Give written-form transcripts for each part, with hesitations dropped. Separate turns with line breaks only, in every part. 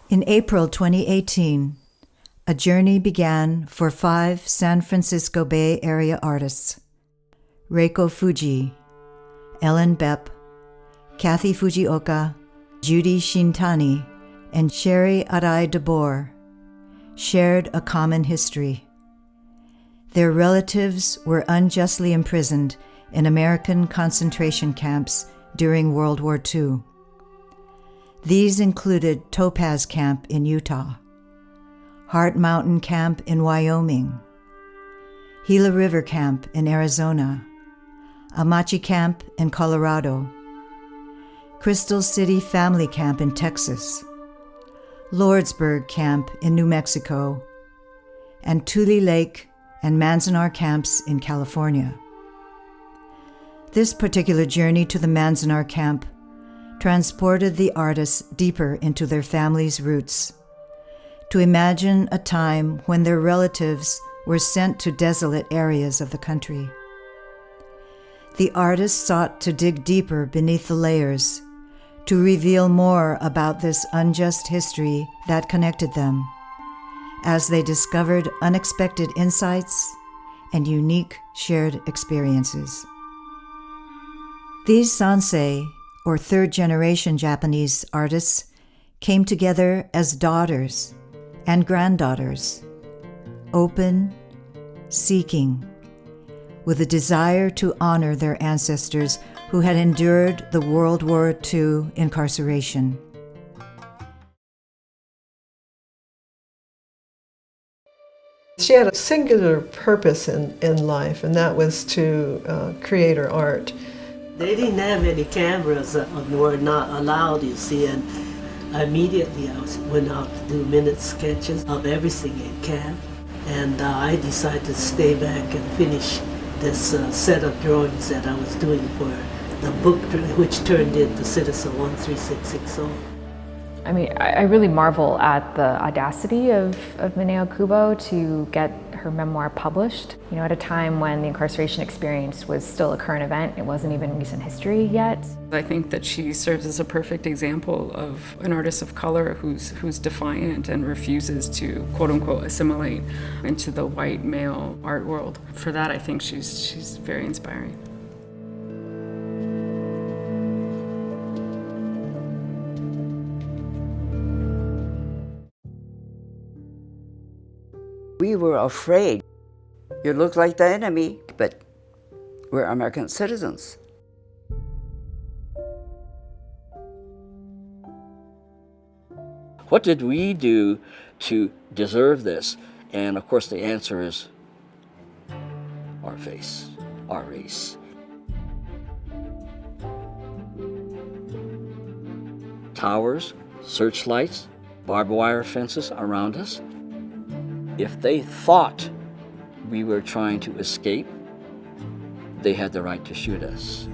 In April 2018, a journey began for 5 San Francisco Bay Area artists: Reiko Fuji, Ellen Bepp, Kathy Fujioka, Judy Shintani, and Sherry Arai DeBoer shared a common history. Their relatives were unjustly imprisoned in American concentration camps during World War II. These included Topaz Camp in Utah, Heart Mountain Camp in Wyoming, Gila River Camp in Arizona, Amachi Camp in Colorado, Crystal City Family Camp in Texas, Lordsburg Camp in New Mexico, and Tule Lake and Manzanar camps in California. This particular journey to the Manzanar camp transported the artists deeper into their families' roots, to imagine a time when their relatives were sent to desolate areas of the country. The artists sought to dig deeper beneath the layers, to reveal more about this unjust history that connected them, as they discovered unexpected insights and unique shared experiences. These Sansei, or third-generation Japanese artists, came together as daughters and granddaughters, open, seeking, with a desire to honor their ancestors who had endured the World War II incarceration.
She had a singular purpose in life, and that was to create her art.
They didn't have any cameras, were not allowed, you see, and immediately I went out to do minute sketches of everything in camp, and I decided to stay back and finish this set of drawings that I was doing for the book, which turned into Citizen 13660.
I mean, I really marvel at the audacity of Mineo Kubo to get her memoir published, you know, at a time when the incarceration experience was still a current event. It wasn't even recent history yet.
I think that she serves as a perfect example of an artist of color who's defiant and refuses to, quote unquote, assimilate into the white male art world. For that, I think she's very inspiring.
We were afraid. You look like the enemy, but we're American citizens.
What did we do to deserve this? And of course the answer is our face, our race. Towers, searchlights, barbed wire fences around us. If they thought we were trying to escape, they had the right to shoot us.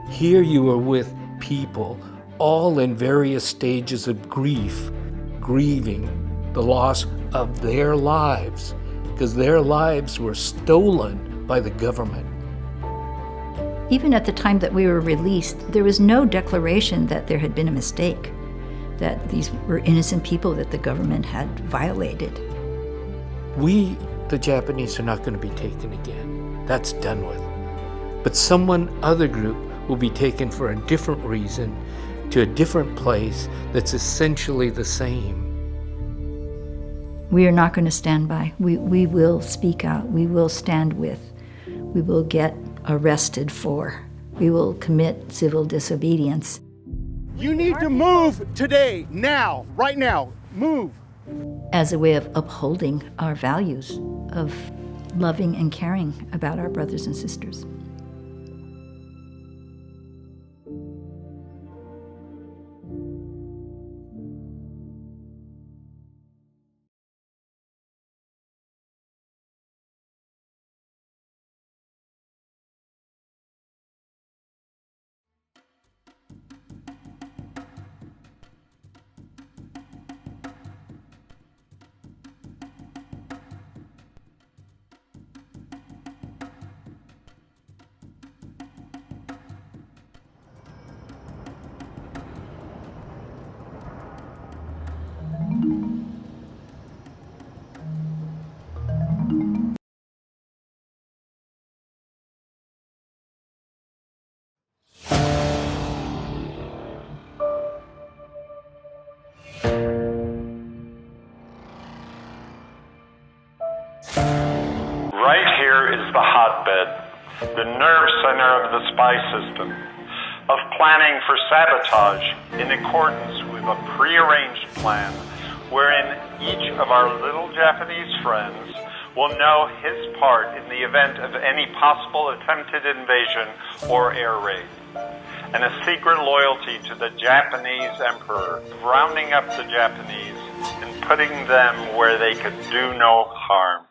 Here you are with people, all in various stages of grief, grieving the loss of their lives, because their lives were stolen by the government.
Even at the time that we were released, there was no declaration that there had been a mistake, that these were innocent people that the government had violated.
We, the Japanese, are not going to be taken again. That's done with. But other group will be taken for a different reason to a different place that's essentially the same.
We are not going to stand by. We will speak out. We will stand with. We will get arrested for. We will commit civil disobedience.
You need to move today, now, right now. Move.
As a way of upholding our values of loving and caring about our brothers and sisters.
Right here is the hotbed, the nerve center of the spy system, of planning for sabotage in accordance with a prearranged plan wherein each of our little Japanese friends will know his part in the event of any possible attempted invasion or air raid, and a secret loyalty to the Japanese emperor, rounding up the Japanese and putting them where they could do no harm.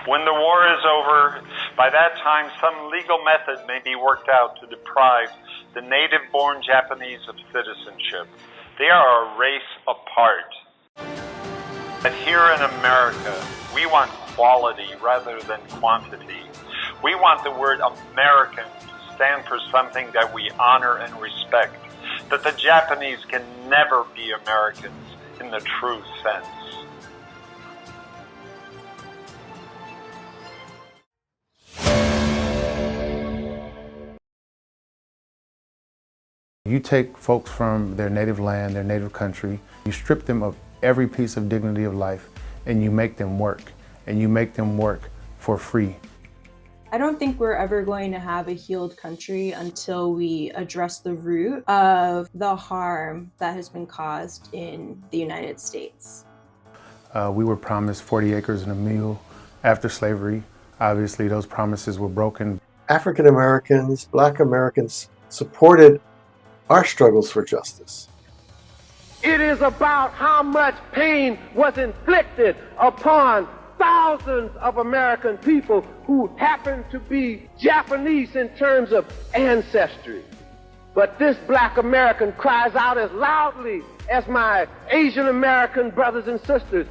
When the war is over, by that time some legal method may be worked out to deprive the native-born Japanese of citizenship. They are a race apart. But here in America, we want quality rather than quantity. We want the word American to stand for something that we honor and respect, that the Japanese can never be Americans in the true sense.
You take folks from their native land, their native country, you strip them of every piece of dignity of life, and you make them work, and you make them work for free.
I don't think we're ever going to have a healed country until we address the root of the harm that has been caused in the United States.
We were promised 40 acres and a mule after slavery. Obviously, those promises were broken.
African Americans, Black Americans supported our struggles for justice.
It is about how much pain was inflicted upon thousands of American people who happen to be Japanese in terms of ancestry. But this Black American cries out as loudly as my Asian American brothers and sisters.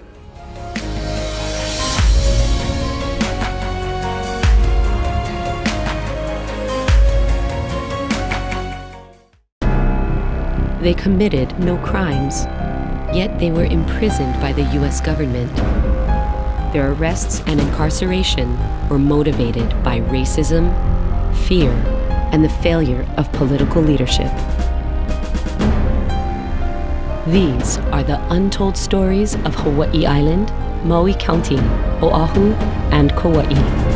They committed no crimes, yet they were imprisoned by the U.S. government. Their arrests and incarceration were motivated by racism, fear, and the failure of political leadership. These are the untold stories of Hawaii Island, Maui County, Oahu, and Kauai.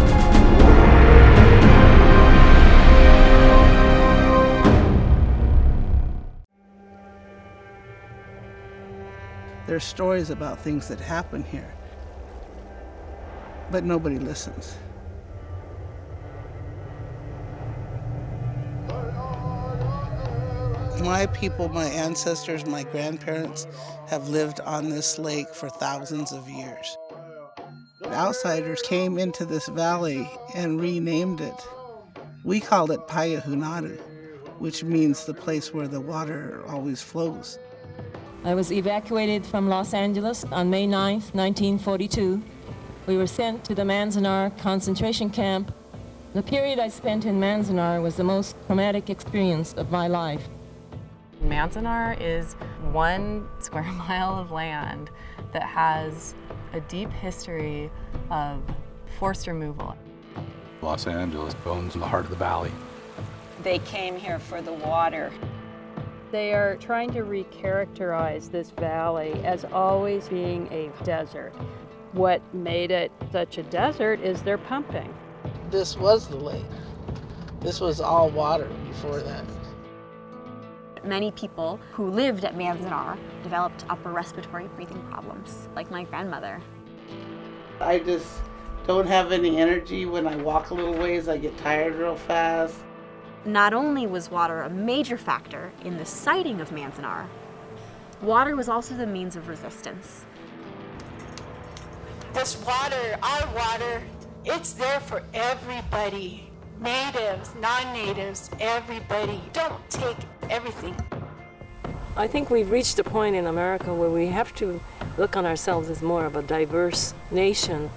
There's stories about things that happen here, but nobody listens. My people, my ancestors, my grandparents have lived on this lake for thousands of years. Outsiders came into this valley and renamed it. We called it Paiahunaru, which means the place where the water always flows.
I was evacuated from Los Angeles on May 9th, 1942. We were sent to the Manzanar concentration camp. The period I spent in Manzanar was the most traumatic experience of my life.
Manzanar is 1 square mile of land that has a deep history of forced removal.
Los Angeles owns the heart of the valley. they came here for the water.
They are trying to recharacterize this valley as always being a desert. What made it such a desert is their pumping.
This was the lake. This was all water before that.
Many people who lived at Manzanar developed upper respiratory breathing problems, like my grandmother.
I just don't have any energy. When I walk a little ways, I get tired real fast.
Not only was water a major factor in the siting of Manzanar, water was also the means of resistance.
This water, our water, it's there for everybody. Natives, non-natives, everybody. Don't take everything.
I think we've reached a point in America where we have to look on ourselves as more of a diverse nation